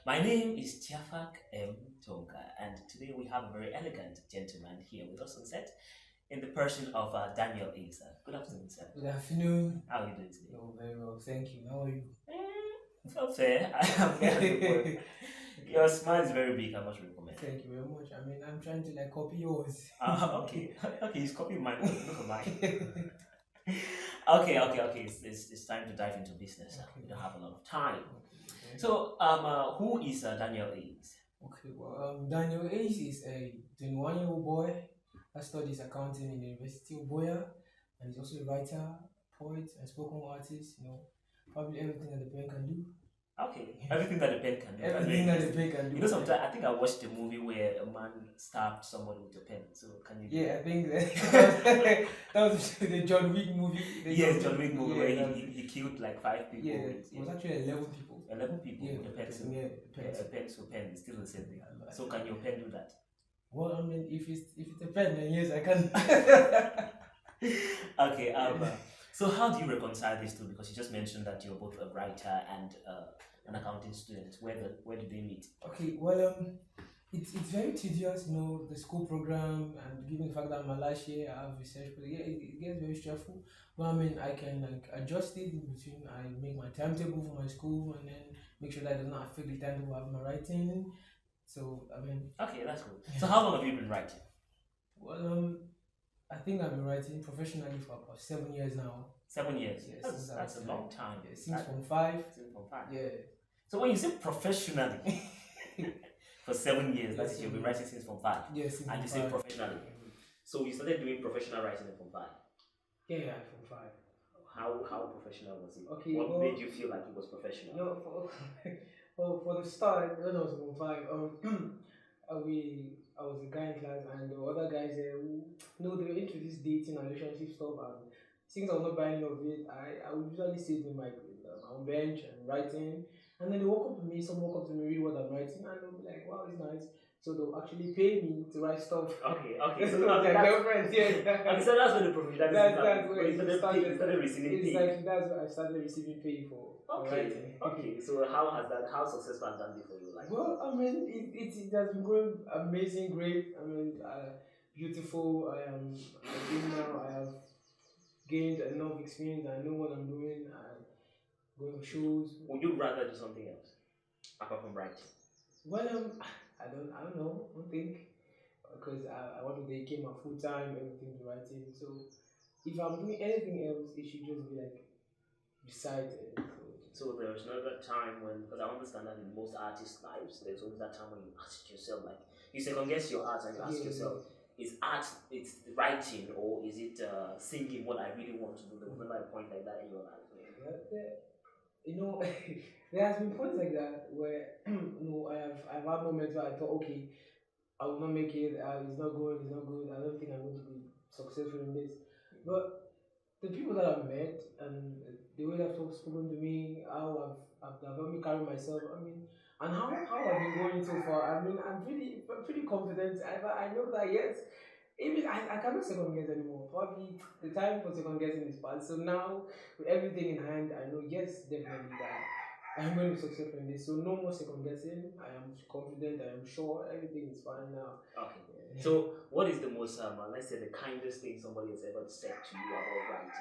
My name is Tiafak M. Tonga, and today we have a very elegant gentleman here with us on set in the person of Daniel Isa. Good afternoon, sir. Good afternoon. How are you doing today? Oh, very well, thank you. How are you? So fair. I am fair. Your smile is very big. I must recommend. Thank you very much. I mean, I'm trying to like copy yours. Okay, okay. He's copying mine. Look at mine. Okay. It's time to dive into business. Okay. We don't have a lot of time. Okay. So, who is Daniel Is? Okay, well, Daniel Ace is a 21-year-old boy that studies accounting in the University of Boya, and he's also a writer, poet, and spoken artist. Probably everything that the pen can do. Okay, everything that the pen can do. Everything that the pen can do. You know, sometimes I think I watched a movie where a man stabbed somebody with a pen. So can you? Yeah, I think that that was the John Wick movie. Yes, John Wick movie where he killed like 5 people. Yeah, it was actually 11 people. 11 people Yeah, with a pencil. yeah, A pencil pen is still the same thing. So can your pen do that? Well, I mean, if it's a pen, then yes, I can. Okay. So how do you reconcile these two? Because you just mentioned that you're both a writer and an accounting student. Where do they meet? Okay. Well, it's very tedious, the school program, and given the fact that my last year I have research, but yeah, it gets very stressful. But I mean, I can like adjust it in between. I make my timetable for my school, and then make sure that it does not affect the timetable of my writing. So I mean, okay, that's good. So how long have you been writing? Well, I think I've been writing professionally for about 7 years now. 7 years. Yes, that's a long time. Yeah, since from five. Since from five. Yeah. So when you say professionally for 7 years, that is you've been writing since from five. Yes, and you say professionally. So you started doing professional writing from five. Yeah, from five. How professional was it? Okay. What made you feel like it was professional? For the start, when I was from five, I was a guy in class, and the other guys there who they were into this dating and relationship stuff, and since I was not buying of it, I would usually sit in my own bench and writing, and then they walk up to me, some walk up to me, read what I'm writing, and they'll be like, "Wow, it's nice." So they'll actually pay me to write stuff. Okay. So their girlfriends, yeah. Okay, so that's where the professionalism That's where you started receiving pay. Exactly, that's where I started receiving pay for writing. Okay. So how successful has that been for you? Like, well, I mean, it has been going amazing, great. I mean, beautiful. I think now I have gained enough experience. I know what I'm doing. I go to shows. Would you rather do something else apart from writing? Well, I don't know. I don't think because I want to dedicate my full time everything to writing. So if I'm doing anything else, it should just be like beside it. So there's another time when, because I understand that in most artists' lives, there's always that time when you ask yourself, like, you second guess your art and you ask yourself, is art, it's writing, or is it singing what I really want to do? There was never a point like that in your life. There has been points like that where I've had moments where I thought, okay, I will not make it. It's not good. It's not good. I don't think I'm going to be successful in this. But the people that I've met and the way they've spoken to me, how I've helped me carry myself. I mean, and how I've been going so far. I mean, I'm pretty confident. I know that yes, even I cannot second guess anymore. Probably the time for second guessing is past. So now with everything in hand, I know yes, definitely that I'm going to be successful in this. So no more second guessing. I am confident. I am sure everything is fine now. Okay. Yeah. So what is the most let's say the kindest thing somebody has ever said to you about writing?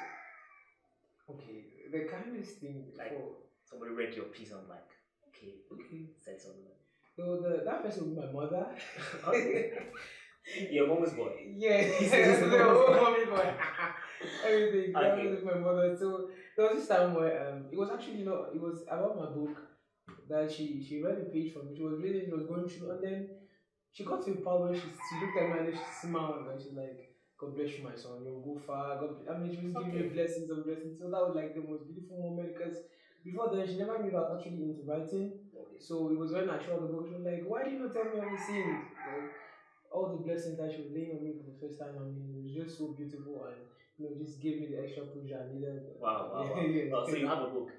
Okay, the kindest thing like somebody read your piece and like okay said something. So that person was my mother. Okay. Your mama's boy. Yeah, the whole mommy's boy. Everything. That was my mother. So there was this time where it was actually it was about my book that she read a page from. She was reading. She was going through, and then she got to a part where she looked at me and then she smiled and she's like, "God bless you, my son. You'll go far." I mean, she was giving me blessings and blessings. So that was like the most beautiful moment because before then she never knew that I was actually into writing. Okay. So it was when I showed the book, she was like, "Why did you not tell me everything?" All the blessings that she was laying on me for the first time. I mean, it was just so beautiful and just gave me the extra push I needed. Wow. Yeah. Oh, so you have a book?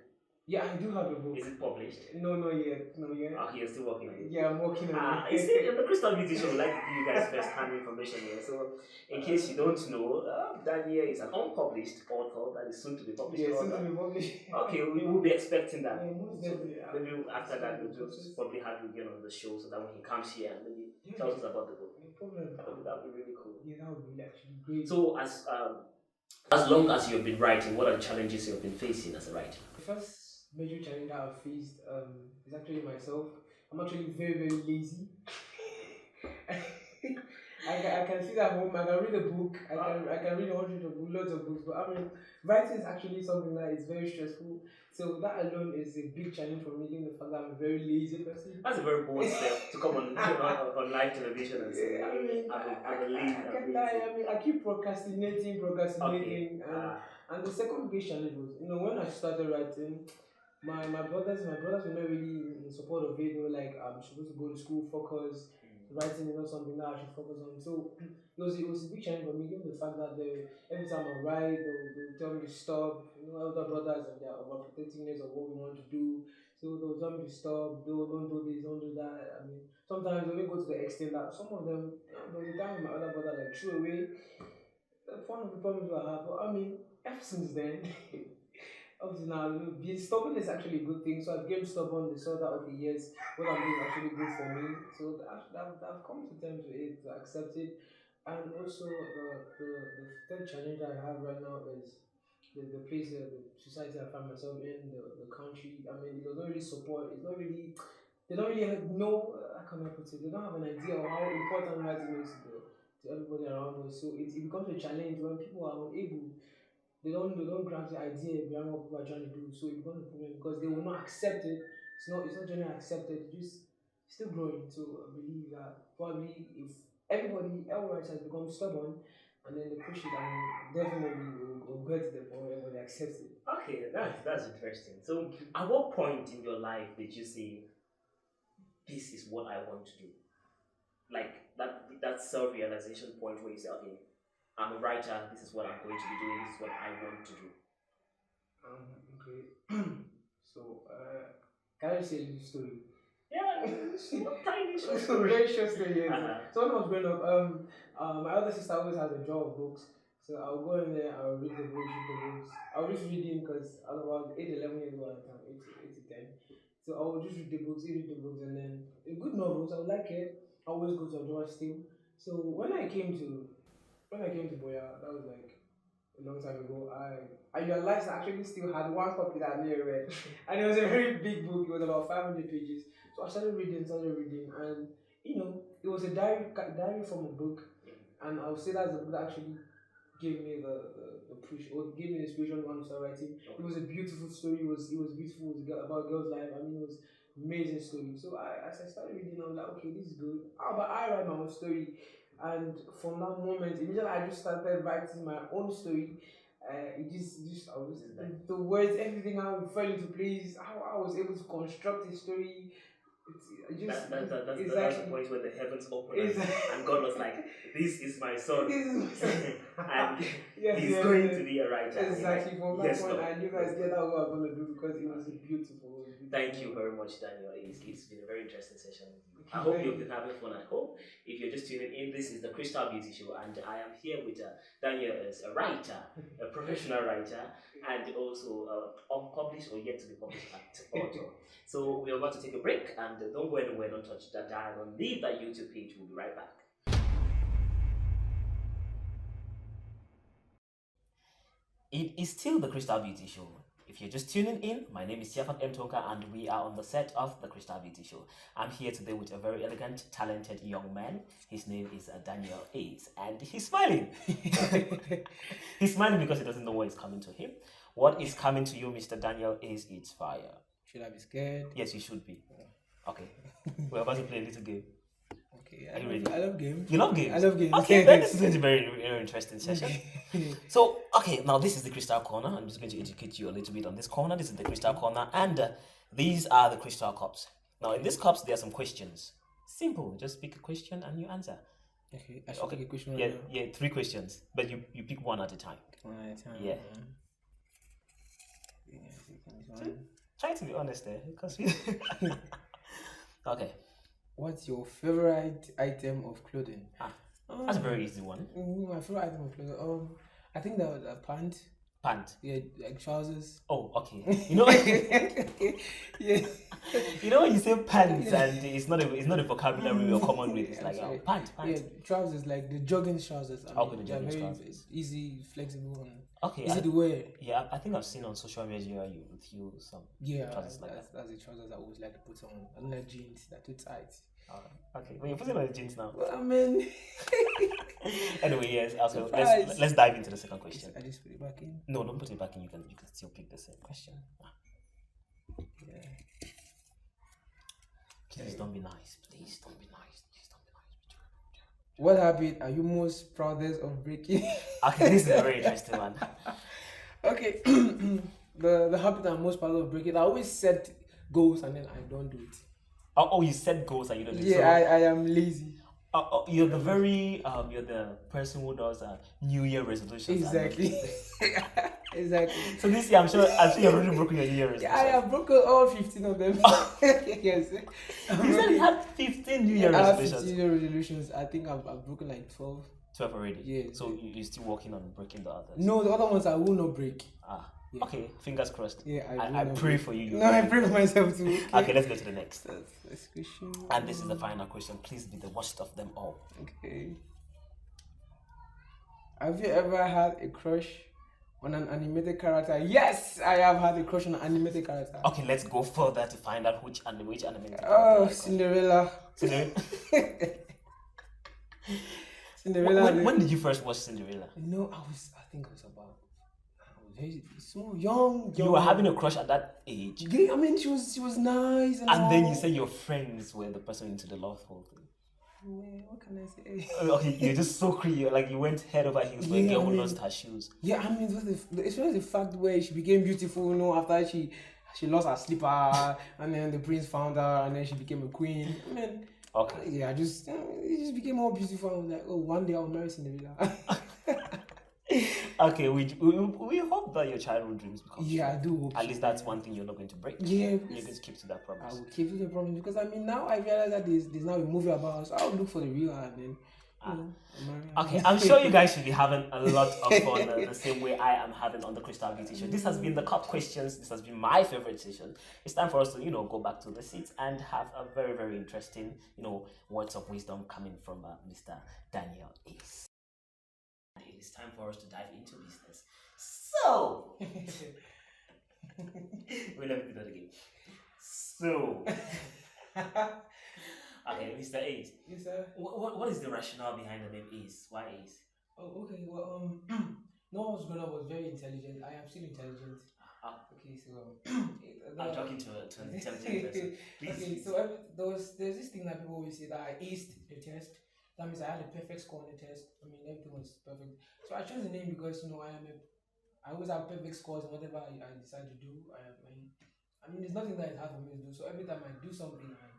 Yeah, I do have a book. Is it published? No, not yet. No, yet. Okay, you're still working on it. Yeah, I'm working on You see, it. the Crystal Beauty Show would like to give you guys first-hand information here. So, in case you don't know, Daniel is an unpublished author that is soon to be published Yeah, soon to author. be published. Okay, we will be expecting that. Yeah, most So definitely. maybe after that, we'll just probably have you again on the show so that when he comes here and maybe Yeah, tells us about the book. no problem. That would be really cool. Yeah, that would be actually great. So, as long as you've been writing, what are the challenges you've been facing as a writer? The first major challenge that I've faced is actually myself. I'm actually very, very lazy. I can sit at home, I can read a book, I can read hundreds of books, lots of books, but I mean, writing is actually something that is very stressful. So that alone is a big challenge for me, given the fact that I'm a very lazy person. That's a very bold step to come on live television and say, I mean, I'm lazy. I mean, I keep procrastinating, Okay. and the second big challenge was, when I started writing, my brothers were not really in support of it. They were like, I'm supposed to go to school, focus. Writing is not something that I should focus on. So it was a big challenge for me, given the fact that every time I write, they'll tell me to stop. Elder brothers and their overprotectiveness of what we want to do. So they'll tell me to stop. Don't do this, don't do that. I mean, sometimes they even go to the extent that some of them, there was a time my other brother like threw away one of the problems I have. But I mean, ever since then, up to now, being stubborn is actually a good thing. So I've become stubborn. They saw that, okay, yes, what I'm doing is actually good for me. So I've come to terms with it, to accept it. And also, the third challenge I have right now is the place, the society I find myself in, the country. I mean, it does not really support. It's not really. They don't really know. How can I put it? They don't have an idea of how important writing is to everybody around us. So it becomes a challenge when people are unable. They don't grasp the idea behind what people are trying to do. So it becomes a problem because they will not accept it. It's not generally accepted. It's just still growing. So I believe that probably if all writers become stubborn and then they push it, I mean, definitely will get to the point where everybody accepts it. Okay, that's interesting. So, at what point in your life did you say, "This is what I want to do"? Like that self-realization point where you say, "Okay, I'm a writer. This is what I'm going to be doing. This is what I want to do." Okay. So, can I say a little story? Yeah, tiny short It's a story. very short story. Yes. Uh-huh. So when I was growing up, my other sister always has a drawer of books. So I'll go in there, I'll read the books, read the books. I'll just reading because I was about 8, 11 years old at the time, 8 to 10. So I would just read the books, read the books, and then good novels. I would like it. I always go to a drawer still. So when I came to Boya, that was like a long time ago, I realized I actually still had one copy that I never read. And it was a very big book, it was about 500 pages. So I started reading, and it was a diary from a book. And I would say that's the book that actually gave me the push or gave me the inspiration to want to start writing. It was a beautiful story, it was beautiful, it was about a girl's life. I mean, it was amazing story. So as I started reading, I was like, okay, this is good. How about I write my own story? And from that moment, immediately I just started writing my own story. I was the words, everything, how it fell into place, how I was able to construct a story. That's the point where the heavens opened and God was like, "This is my son, This is my son. and Yes, he's yes, going yes. to be a writer." Exactly. From that Yes, point, Lord. I knew that that was what I was going to do because it was beautiful. Thank you very much, Daniel. It's been a very interesting session with you. I Okay, hope thank you've you. been having fun at home. If you're just tuning in, this is the Crystal Beauty Show, and I am here with Daniel as a writer, a professional writer, and also unpublished or yet to be published author. So we're about to take a break, and don't go anywhere, don't touch that dial, don't leave that YouTube page. We'll be right back. It is still the Crystal Beauty Show. If you're just tuning in, my name is Tiafat M. Tonka and we are on the set of the Crystal Beauty Show. I'm here today with a very elegant, talented young man. His name is Daniel Ace and he's smiling. He's smiling because he doesn't know what is coming to him. What is coming to you, Mr. Daniel Ace? It's fire. Should I be scared? Yes, you should be. Okay. We're about to play a little game. Okay. Are you ready? I love games. You love games? I love games. Okay, then this is going to be a very, very interesting session. Okay. So, okay, now this is the Crystal Corner. I'm just going to educate you a little bit on this corner. This is the Crystal Corner, and these are the Crystal Cups. Now, in these cups, there are some questions. Simple. Just pick a question and you answer. Okay. I should pick a question right Yeah, now. yeah, 3 questions, but you pick one at a time. One at a time. Yeah. One. Try to be honest there, because okay. What's your favorite item of clothing? That's a very easy one. My favorite item of clothing. I think that was a pant. Pant. Yeah, like trousers. Oh, okay. Yeah. When you say pants and it's not a vocabulary we're common with. It's like Sorry. pant. Yeah, trousers like the jogging trousers. Okay, the they're jogging very trousers. easy, flexible, and Okay. easy to wear. Yeah, I think I've seen on social media some trousers like that. That's the trousers I always like to put on. I don't like jeans; they're too tight. Okay, but you're putting on the jeans now. Well, I mean. Anyway, yes. Okay, Surprise. let's dive into the second question. I just put it back in. No, don't put it back in. You can still pick the same question. Yeah. Please don't be nice. Please don't be nice. Please don't be nice. What habit are you most proudest of breaking? Okay, this is a very interesting one. Okay, the habit I'm most proud of breaking. I always set goals and then I don't do it. Oh, you set goals and you don't do it. Yeah, So, I am lazy. you're the person who does New Year resolutions. Exactly. Exactly. So this year, I'm sure you've already broken your New Year resolutions. Yeah, I have broken all 15 of them. Yes. You said you had 15 New Year I have resolutions. 15 New Year resolutions. I think I've broken like 12. 12 already. Yeah. So you're still working on breaking the others. No, the other ones I will not break. Yeah. Okay, fingers crossed. Yeah, I pray for you. No, I pray for myself too. Okay, let's go to the next. That's question. And this is the final question. Please be the worst of them all. Okay. Have you ever had a crush on an animated character? Yes, I have had a crush on an animated character. Okay, let's go further to find out which animated character. Oh, Cinderella. Cinderella. When did you first watch Cinderella? No, I think I was very small, young. You were having a crush at that age. Yeah, I mean, she was nice, and then you said your friends were the person into the love whole thing. Man, what can I say? Okay, you're just so crazy. Like you went head over heels for a girl who lost her shoes. Yeah, I mean, it was the fact where she became beautiful. After she lost her slipper, and then the prince found her, and then she became a queen. I mean, okay. Yeah, it just became more beautiful. I was like, oh, one day I'll marry Cinderella. Okay, we hope that your childhood dreams become true. Yeah, I do hope. At least that's one thing you're not going to break. Yeah, you're going to keep to that promise. I will keep to the promise because I mean now I realize that there's now a movie about us. So I'll look for the real her and then. Okay, I'm sure you guys should be having a lot of fun the same way I am having on the Crystal Beauty Show. This has been the Cup Questions. This has been my favorite session. It's time for us to, go back to the seats and have a very, very interesting, words of wisdom coming from Mr. Daniel Ace. It is time for us to dive into business. So, wait, let me do that again. So, okay, Mr. Ace. Yes, sir. What is the rationale behind the name Ace? Why Ace? Oh, okay. Well, no one was growing up was very intelligent. I am still intelligent. Okay, so I'm talking to an intelligent person. Please. Okay, so there's this thing that people always say that I aced the test. That means I had a perfect score on the test. I mean, everything was perfect. So I chose the name because I always have perfect scores in whatever I decide to do. I mean, there's nothing that is hard for me to do. So every time I do something, I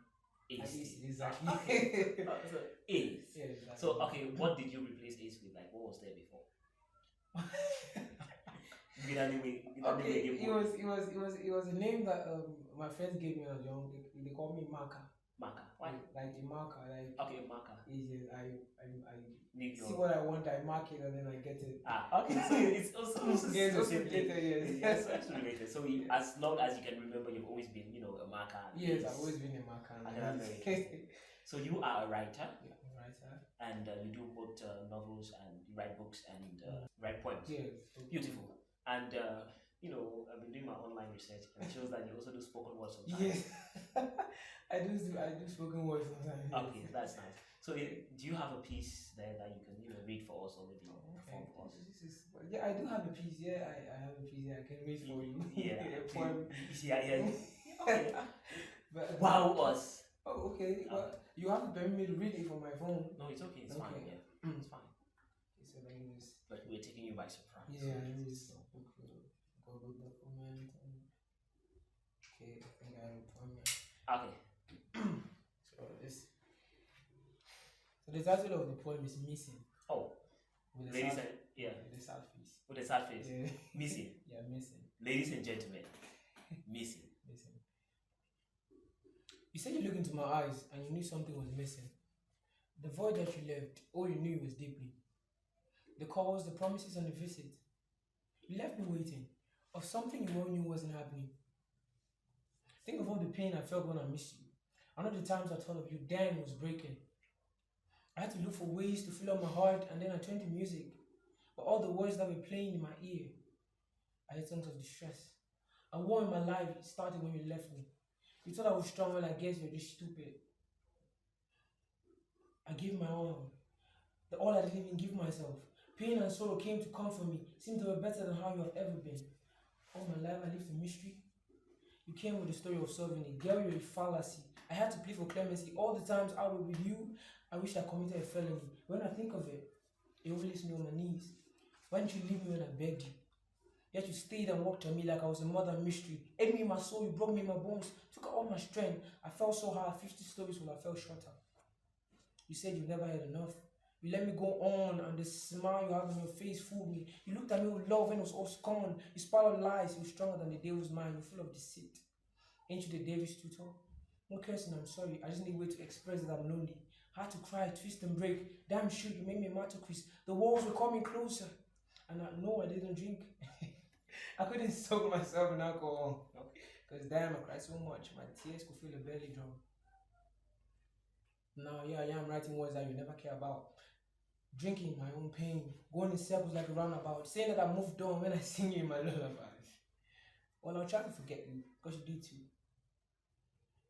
ace it. Exactly. Okay. So Ace. Yeah, exactly. So okay, what did you replace Ace with? Like, what was there before? It was a name that my friends gave me when I was young. They called me Marker. Marker. Why? Like a marker. Like okay, marker. Yes, I see what I want, I mark it, and then I get it. Okay. So it's also yes, also related. Yes, it's related. So as long as you can remember, you've always been, a marker. Yes, I've always been a marker. So you are a writer. Yeah, I'm a writer. And you do both novels and you write books and write poems. Yes. Beautiful. And I've been doing my online research and it shows that you also do spoken words sometimes. Yes. I do spoken words sometimes. Yes. Okay, that's nice. So do you have a piece there that you can read for us already? Yeah, I do have a piece. Yeah, I have a piece. Yeah, I can read for you. Yeah, a poem. Yeah. Okay. But, wow us. Oh, okay. Well, you have to permit me to read it from my phone. No, it's okay. It's fine. Yeah, it's fine. Okay, so let me just. But we're taking you by surprise. Yeah, let me just Google document. Okay, I think I have a poem. Okay. So the title of the poem is Missing. Oh. With Ladies sad, and with a sad face. With a sad face. Yeah. Missing. Yeah, missing. Ladies and gentlemen. Missing. You said you looked into my eyes and you knew something was missing. The void that you left, all you knew was deeply. The calls, the promises, and the visit. You left me waiting of something you all knew wasn't happening. Think of all the pain I felt when I missed you. I know the times I thought of you then was breaking. I had to look for ways to fill up my heart, and then I turned to music. But all the words that were playing in my ear, I had songs of distress. A war in my life started when you left me. You thought I was strong, well, I guess you're just stupid. I gave my all, the all I didn't even give myself. Pain and sorrow came to comfort me, seemed to be better than how you have ever been. All my life I lived a mystery. You came with the story of solving it. Girl, you're a fallacy. I had to plead for clemency. All the times I was with you, I wish I committed a felony. When I think of it, it always leaves me on my knees. Why didn't you leave me when I begged you? Yet you stayed and walked on me like I was a mother mystery. Ate me in my soul, you broke me in my bones, took out all my strength. I fell so hard, 50 stories when I fell shorter. You said you never had enough. You let me go on, and the smile you had on your face fooled me. You looked at me with love when it was all scorn. You spouted lies, you were stronger than the devil's mind. You're full of deceit. Ain't you the devil's tutor? No cursing, I'm sorry. I just need a way to express that I'm lonely. I had to cry, twist and break. Damn shoot, you made me a masochist. The walls were coming closer. And I know I didn't drink. I couldn't soak myself in alcohol. Because damn, I cried so much. My tears could feel a belly drum. Now, yeah, I am writing words that you never care about. Drinking my own pain. Going in circles like a roundabout. Saying that I moved on when I sing you in my lullabies. Well, I'll try to forget you. Because you did too.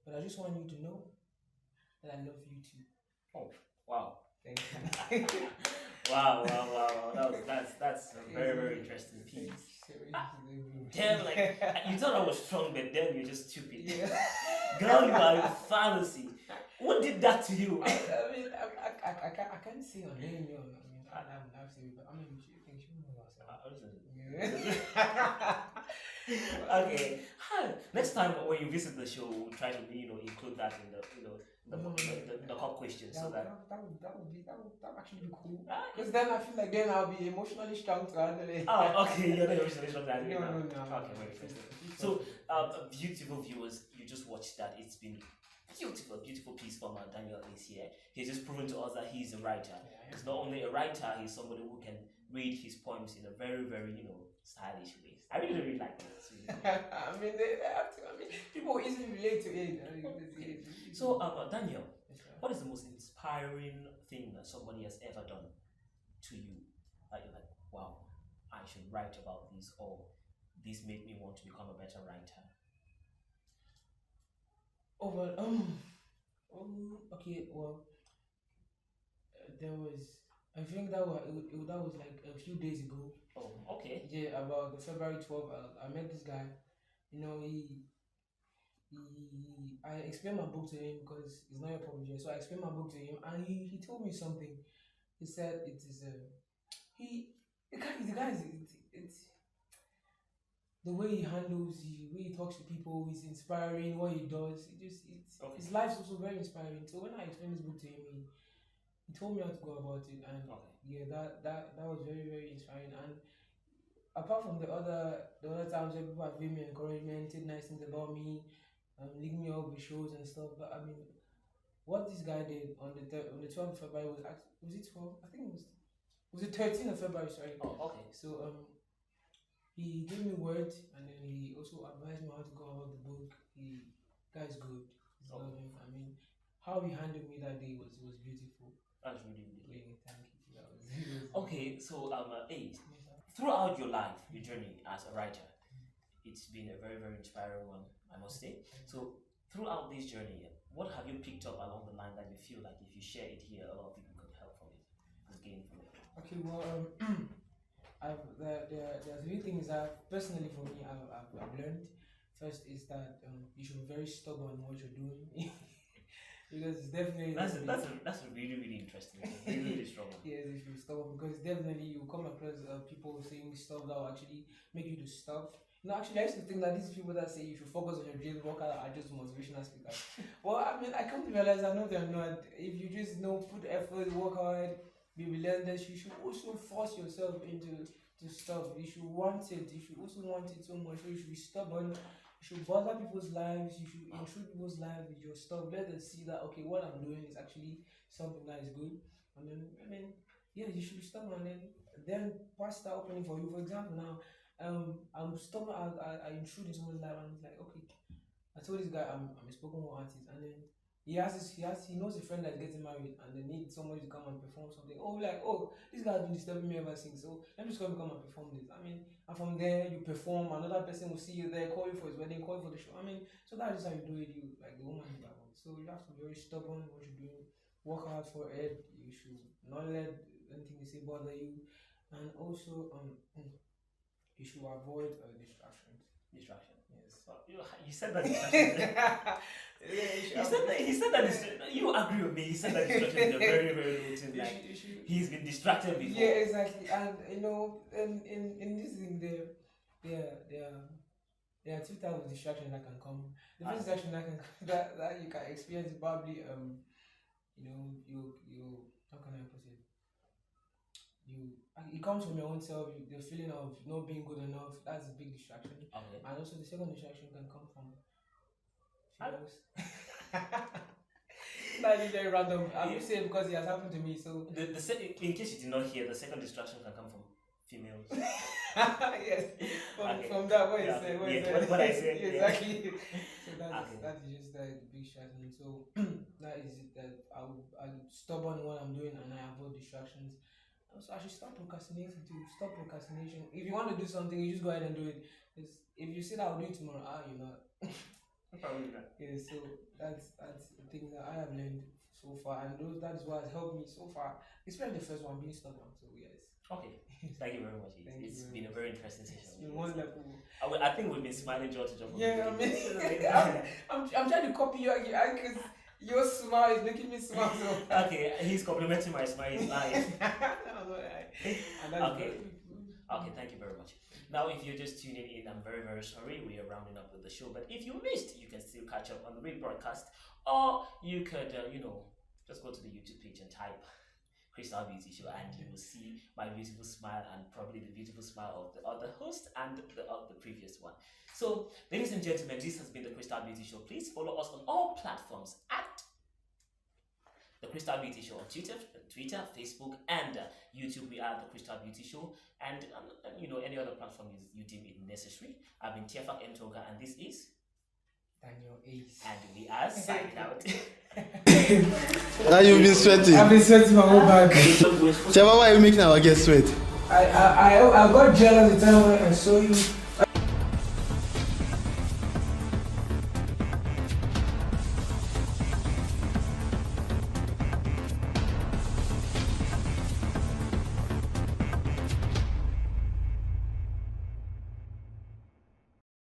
But I just want you to know that I love you too. Oh, wow. Thank you. Wow. That's a very, very interesting piece. Damn, like, you thought I was strong, but damn, you're just stupid. Yeah. Girl, you are a fallacy. What did that to you? I mean, I can't say her name, you know. I've seen it, but I mean, she thinks she knows herself. Okay. Hi. Next time when you visit the show, we'll try to include that in the hot questions so that That would actually be cool. Because then I feel like then I'll be emotionally strong to handle it. Oh, okay. You're not emotionally strong to handle it now. No. Okay, very interesting. So, beautiful viewers, you just watched that. It's been beautiful piece from Daniel is here. He's just proven to us that he's a writer. He's not only a writer, he's somebody who can read his poems in a very, very, stylish way. I really like it. I mean, they have to. I mean, people easily relate to it. So, Daniel, what is the most inspiring thing that somebody has ever done to you? That you're like, wow, I should write about this, or this made me want to become a better writer. Oh well, okay, well, there was. I think that was like a few days ago. Oh, okay. Yeah, about the February 12th, I met this guy. You know, I explained my book to him because he's not a publisher. So I explained my book to him, and he told me something. He said it is the guy is it's the way he handles, the way he talks to people is inspiring. What he does, Okay. his life's also very inspiring. So when I explained this book to him, he told me how to go about it, and yeah, that was very, very inspiring. And apart from the other times where people have given me encouragement, said nice things about me, link me up with shows and stuff, but I mean, what this guy did on the 12th of February was it 12? I think it was the 13th of February. Sorry. Oh, okay. So he gave me words, and then he also advised me how to go about the book. Guy's good. He's loving. I mean, how he handled me that day was beautiful. That's really good. Yeah, thank you. That was okay. So throughout your life, your journey as a writer, it's been a very, very inspiring one, I must say. So throughout this journey, what have you picked up along the line that you feel like if you share it here, a lot of people could help from it, could gain from it? Okay, well, there's three things that personally for me I've learned. First is that you should be very stubborn in what you're doing. Because it's definitely that's a really, really interesting thing. Really, really strong. Yes, if you stop, because definitely you come across people saying stuff that will actually make you to stop. No, actually, I used to think that these people that say you should focus on your dreams, work hard, are just motivational speakers. Well, I mean, I come to realize I know they're not. If you just put effort, work hard, be relentless, you should also force yourself into stuff. You should want it. You should also want it so much. So you should be stubborn. You should bother people's lives. You should intrude people's lives with your stuff. Let them see that okay, what I'm doing is actually something that is good. And then yeah, you should be stubborn. And then pass that opening for you. For example, now I'm stubborn. I intrude in someone's life, and it's like okay, I told this guy I'm a spoken word artist, and then he knows a friend that's getting married, and they need somebody to come and perform something. Oh, like oh, this guy's been disturbing me ever since. So let me just come and perform this. And from there you perform. Another person will see you there, call you for his wedding, call you for the show. So that's just how you do it. You like the woman is that one. So you have to be very stubborn in what you're doing. Work hard for it. You should not let anything you say bother you, and also you should avoid distractions. Distraction. Yes. Well, you said that distraction. He said that you agree with me. He said that distraction is a very, very low thing. Like he's been distracted before. Yeah, exactly. And in this thing there are two types of distraction that can come. The first distraction that you can experience is probably you how can I put it? It comes from your own self, the feeling of not being good enough. That's a big distraction. Okay. And also the second distraction can come from females. That is very random. I'm just saying because it has happened to me. So in case you did not hear, the second distraction can come from females. Yes. Okay. From that, what I said. Exactly. So that is just the big distraction. So that is it. That I'm stubborn in what I'm doing and I avoid distractions. So I should stop procrastinating too. Stop procrastination. If you want to do something, you just go ahead and do it. If you say that I'll do it tomorrow, you're not. Probably not. Yeah, so that's the thing that I have learned so far, and that is what has helped me so far. Especially the first one, being stubborn. So yes. Okay. Thank you very much. It's been a very interesting session. It's been wonderful. I think we've been smiling jaw to jaw. Yeah, I'm trying to copy you because your smile is making me smile. So. Okay, he's complimenting my smile. He's lying. Okay. Okay, thank you very much. Now, if you're just tuning in, I'm very, very sorry. We are rounding up with the show. But if you missed, you can still catch up on the rebroadcast. Or you could, just go to the YouTube page and type Crystal Beauty Show, and you will see my beautiful smile and probably the beautiful smile of the other host and the previous one. So, ladies and gentlemen, this has been the Crystal Beauty Show. Please follow us on all platforms at the Crystal Beauty Show on Twitter, Facebook, and YouTube. We are the Crystal Beauty Show, and any other platform you deem it necessary. I've been Tiafak M Toga, and this is Daniel Ace, and we are signing out. Now you've been sweating. I've been sweating my whole back. Chava, why are you making our guests sweat? I got jealous the time when I saw you